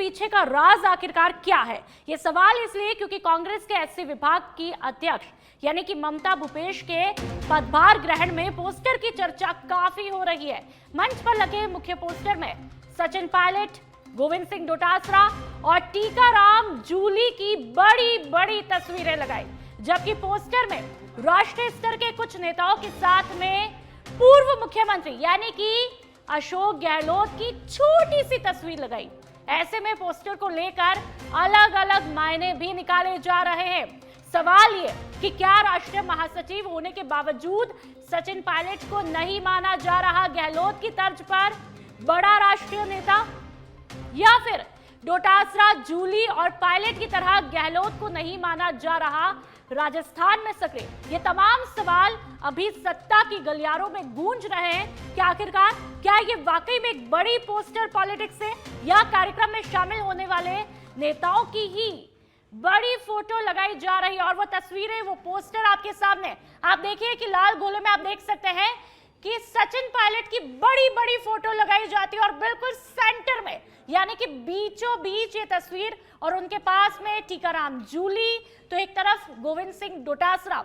पीछे का राज आखिरकार क्या है? ये सवाल इसलिए क्योंकि कांग्रेस के एससी विभाग की अध्यक्ष यानी कि ममता भूपेश के पदभार ग्रहण में पोस्टर की चर्चा काफी हो रही है। मंच पर लगे मुख्य पोस्टर में सचिन पायलट, गोविंद सिंह डोटासरा और टीकाराम जूली की बड़ी बड़ी तस्वीरें लगाई, जबकि पोस्टर में राष्ट्रीय स्तर के कुछ नेताओं के साथ में पूर्व मुख्यमंत्री यानी कि अशोक गहलोत की छोटी सी तस्वीर लगाई। ऐसे में पोस्टर को लेकर अलग अलग मायने भी निकाले जा रहे हैं। सवाल ये कि क्या राष्ट्रीय महासचिव होने के बावजूद सचिन पायलट को नहीं माना जा रहा गहलोत की तर्ज पर बड़ा राष्ट्रीय नेता, या फिर डोटासरा, जूली और पायलट की तरह गहलोत को नहीं माना जा रहा राजस्थान में सक्रिय? ये तमाम सवाल अभी सत्ता की गलियारों में गूंज रहे हैं कि आखिरकार क्या ये वाकई में एक बड़ी पोस्टर पॉलिटिक्स है या कार्यक्रम में शामिल होने वाले नेताओं की ही बड़ी फोटो लगाई जा रही है। और वो तस्वीरें, वो पोस्टर आपके सामने आप देखिए कि लाल गोले में आप देख सकते हैं कि सचिन पायलट की बड़ी बड़ी फोटो लगाई जाती है और बिल्कुल सेंटर में यानी कि बीचों बीच ये तस्वीर, और उनके पास में टीकाराम जूली, तो एक तरफ गोविंद सिंह डोटासरा।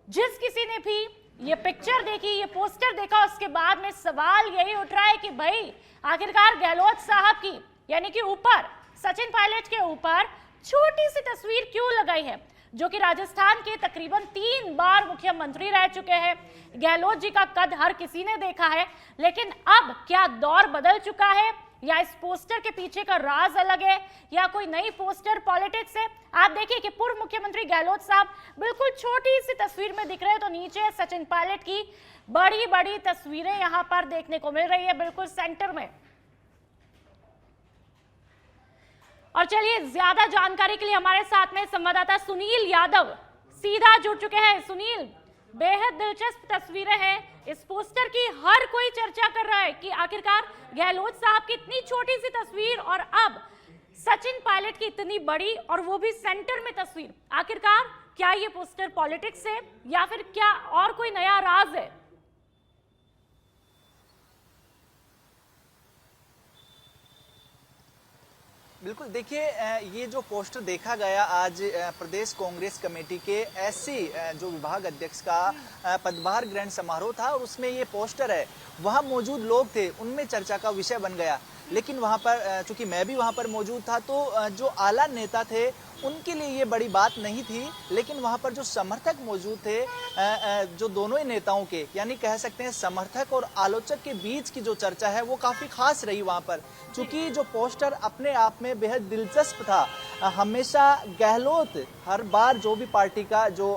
जिस किसी ने भी ये पिक्चर देखी, ये पोस्टर देखा, उसके बाद में सवाल यही उठ रहा है कि भाई आखिरकार गहलोत साहब की यानी कि ऊपर सचिन पायलट के ऊपर छोटी सी तस्वीर क्यों लगाई है, जो कि राजस्थान के तकरीबन 3 बार मुख्यमंत्री रह चुके हैं। गहलोत जी का कद हर किसी ने देखा है, लेकिन अब क्या दौर बदल चुका है या इस पोस्टर के पीछे का राज अलग है या कोई नई पोस्टर पॉलिटिक्स है? आप देखिए कि पूर्व मुख्यमंत्री गहलोत साहब बिल्कुल छोटी सी तस्वीर में दिख रहे हैं, तो नीचे सचिन पायलट की बड़ी बड़ी तस्वीरें यहां पर देखने को मिल रही है बिल्कुल सेंटर में। और चलिए, ज्यादा जानकारी के लिए हमारे साथ में संवाददाता सुनील यादव सीधा जुड़ चुके हैं। सुनील, बेहद दिलचस्प तस्वीरें हैं इस पोस्टर की। हर कोई चर्चा कर रहा है कि आखिरकार गहलोत साहब की इतनी छोटी सी तस्वीर और अब सचिन पायलट की इतनी बड़ी और वो भी सेंटर में तस्वीर, आखिरकार क्या ये पोस्टर पॉलिटिक्स है या फिर क्या और कोई नया राज है? बिल्कुल, देखिए ये जो पोस्टर देखा गया आज प्रदेश कांग्रेस कमेटी के एससी जो विभाग अध्यक्ष का पदभार ग्रहण समारोह था, और उसमें ये पोस्टर है, वहाँ मौजूद लोग थे, उनमें चर्चा का विषय बन गया। लेकिन वहाँ पर चूंकि मैं भी वहाँ पर मौजूद था, तो जो आला नेता थे उनके लिए ये बड़ी बात नहीं थी, लेकिन वहाँ पर जो समर्थक मौजूद थे, जो दोनों ही नेताओं के यानी कह सकते हैं समर्थक और आलोचक के बीच की जो चर्चा है वो काफ़ी खास रही वहाँ पर। चूँकि जो पोस्टर अपने आप में बेहद दिलचस्प था। हमेशा गहलोत, हर बार जो भी पार्टी का जो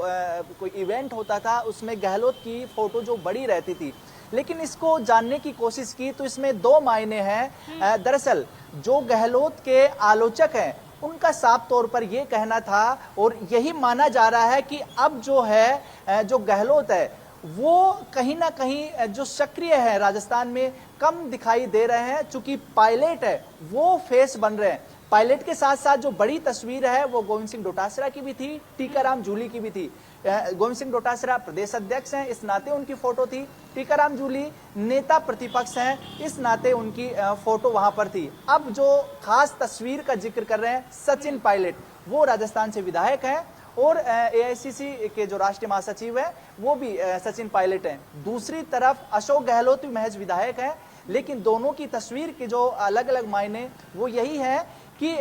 कोई इवेंट होता था उसमें गहलोत की फ़ोटो जो बड़ी रहती थी, लेकिन इसको जानने की कोशिश की तो इसमें 2 मायने हैं। दरअसल जो गहलोत के आलोचक हैं उनका साफ तौर पर यह कहना था और यही माना जा रहा है कि अब जो है जो गहलोत है वो कहीं ना कहीं जो सक्रिय है राजस्थान में कम दिखाई दे रहे हैं, चूंकि पायलट है वो फेस बन रहे हैं। पायलट के साथ साथ जो बड़ी तस्वीर है वो गोविंद सिंह डोटासरा की भी थी, टीकाराम जूली की भी थी। गोविंद सिंह डोटासरा प्रदेश अध्यक्ष हैं, इस नाते उनकी फोटो थी। टीकाराम जूली नेता प्रतिपक्ष हैं, इस नाते उनकी फोटो वहां पर थी। अब जो खास तस्वीर का जिक्र कर रहे हैं सचिन पायलट, वो राजस्थान से विधायक हैं और एआईसीसी के जो राष्ट्रीय महासचिव हैं वो भी सचिन पायलट हैं। दूसरी तरफ अशोक गहलोत भी महज विधायक हैं, लेकिन दोनों की तस्वीर के जो अलग अलग मायने वो यही है कि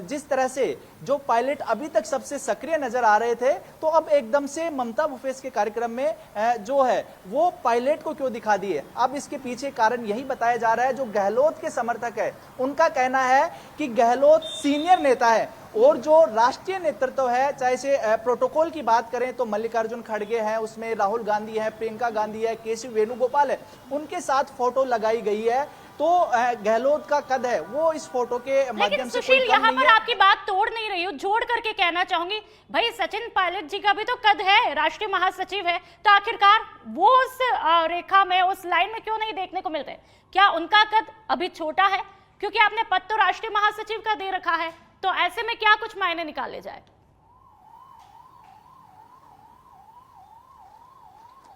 जिस तरह से जो पायलट अभी तक सबसे सक्रिय नजर आ रहे थे, तो अब एकदम से ममता भूपेश के कार्यक्रम में जो है वो पायलट को क्यों दिखा दिए। अब इसके पीछे कारण यही बताया जा रहा है, जो गहलोत के समर्थक है उनका कहना है कि गहलोत सीनियर नेता है और जो राष्ट्रीय नेतृत्व है, चाहे से प्रोटोकॉल की बात करें तो मल्लिकार्जुन खड़गे हैं, उसमें राहुल गांधी है, प्रियंका गांधी है, केसी वेणुगोपाल है, उनके साथ फोटो लगाई गई है। तो गहलोत का कद है वो इस फोटो के माध्यम से कोई कम यहाँ नहीं पर है। आपकी बात तोड़ नहीं रही हूँ, जोड़ करके कहना चाहूंगी, भाई सचिन पायलट जी का भी तो कद है, राष्ट्रीय महासचिव है, तो आखिरकार वो उस रेखा में, उस लाइन में क्यों नहीं देखने को मिलते? क्या उनका कद अभी छोटा है? क्योंकि आपने पद तो राष्ट्रीय महासचिव का दे रखा है, तो ऐसे में क्या कुछ मायने निकाले जाए?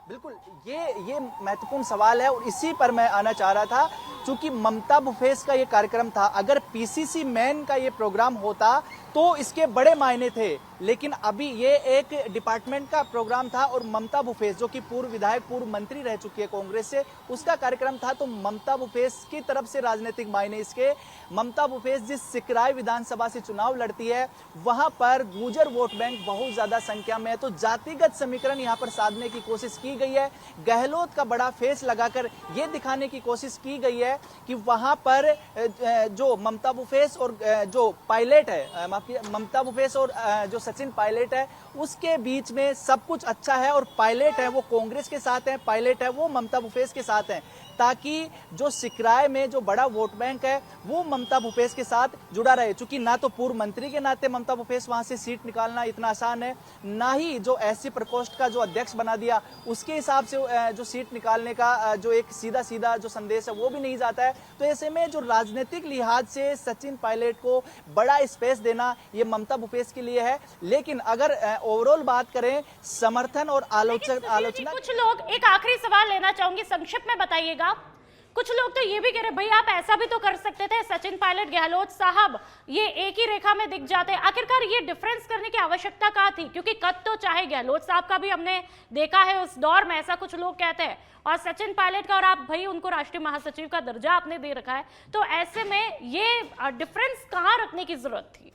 बिल्कुल, ये महत्वपूर्ण सवाल है और इसी पर मैं आना चाह रहा था। चूंकि ममता बुफेस का ये कार्यक्रम था, अगर पीसीसी मैन का ये प्रोग्राम होता तो इसके बड़े मायने थे, लेकिन अभी ये एक डिपार्टमेंट का प्रोग्राम था और ममता बुफेस जो कि पूर्व विधायक, पूर्व मंत्री रह चुकी है कांग्रेस से, उसका कार्यक्रम था। तो ममता बुफेस की तरफ से राजनीतिक मायने इसके, ममता बुफेस जिस सिकराय विधानसभा से चुनाव लड़ती है वहां पर गुर्जर वोट बैंक बहुत ज्यादा संख्या में है, तो जातिगत समीकरण यहां पर साधने की कोशिश की गई है। गहलोत का बड़ा फेस लगाकर यह दिखाने की कोशिश की गई है कि वहां पर जो ममता बुफेस और जो पायलट है, ममता बुफेस और जो सचिन पायलट है, उसके बीच में सब कुछ अच्छा है और पायलट है वो कांग्रेस के साथ है, पायलट है वो ममता बुफेस के साथ है, ताकि जो सिकराय में जो बड़ा वोट बैंक है वो ममता भूपेश के साथ जुड़ा रहे। चूंकि ना तो पूर्व मंत्री के नाते ममता भूपेश वहां से सीट निकालना इतना आसान है, ना ही जो एससी प्रकोष्ठ का जो अध्यक्ष बना दिया उसके हिसाब से जो सीट निकालने का जो एक सीधा सीधा जो संदेश है वो भी नहीं जाता है। तो ऐसे में जो राजनीतिक लिहाज से सचिन पायलट को बड़ा स्पेस देना ये ममता भूपेश के लिए है। लेकिन अगर ओवरऑल बात करें समर्थन और आलोचना, कुछ लोग, एक आखिरी सवाल लेना चाहूंगी, संक्षिप्त में बताइएगा। कुछ लोग तो ये भी कह रहे भाई आप ऐसा भी तो कर सकते थे, सचिन पायलट, गहलोत साहब ये एक ही रेखा में दिख जाते। आखिरकार ये डिफरेंस करने की आवश्यकता कहाँ थी? क्योंकि कद तो चाहे गहलोत साहब का भी हमने देखा है उस दौर में, ऐसा कुछ लोग कहते हैं, और सचिन पायलट का, और आप भाई उनको राष्ट्रीय महासचिव का दर्जा आपने दे रखा है, तो ऐसे में ये डिफरेंस कहाँ रखने की जरूरत थी?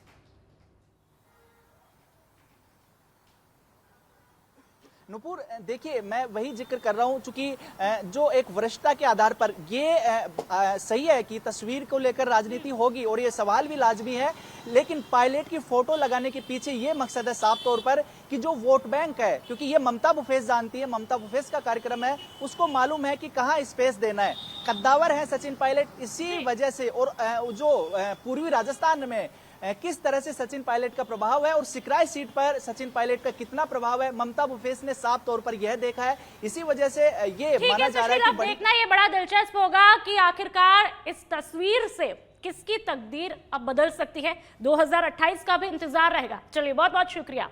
नुपुर, देखिए मैं वही जिक्र कर रहा हूं, चूंकि जो एक वरिष्ठता के आधार पर ये सही है कि तस्वीर को लेकर राजनीति होगी और ये सवाल भी लाजमी है, लेकिन पायलट की फोटो लगाने के पीछे ये मकसद है साफ तौर पर कि जो वोट बैंक है, क्योंकि ये ममता भूपेश जानती है, ममता भूपेश का कार्यक्रम है, उसको मालूम है कि कहाँ स्पेस देना है। कद्दावर है सचिन पायलट, इसी वजह से, और जो पूर्वी राजस्थान में किस तरह से सचिन पायलट का प्रभाव है और सिकराय सीट पर सचिन पायलट का कितना प्रभाव है, ममता भूपेश ने साफ तौर पर यह देखा है। इसी वजह से ये माना जा रहा है कि देखना ये बड़ा दिलचस्प होगा कि आखिरकार इस तस्वीर से किसकी तकदीर अब बदल सकती है। 2028 का भी इंतजार रहेगा। चलिए, बहुत बहुत शुक्रिया।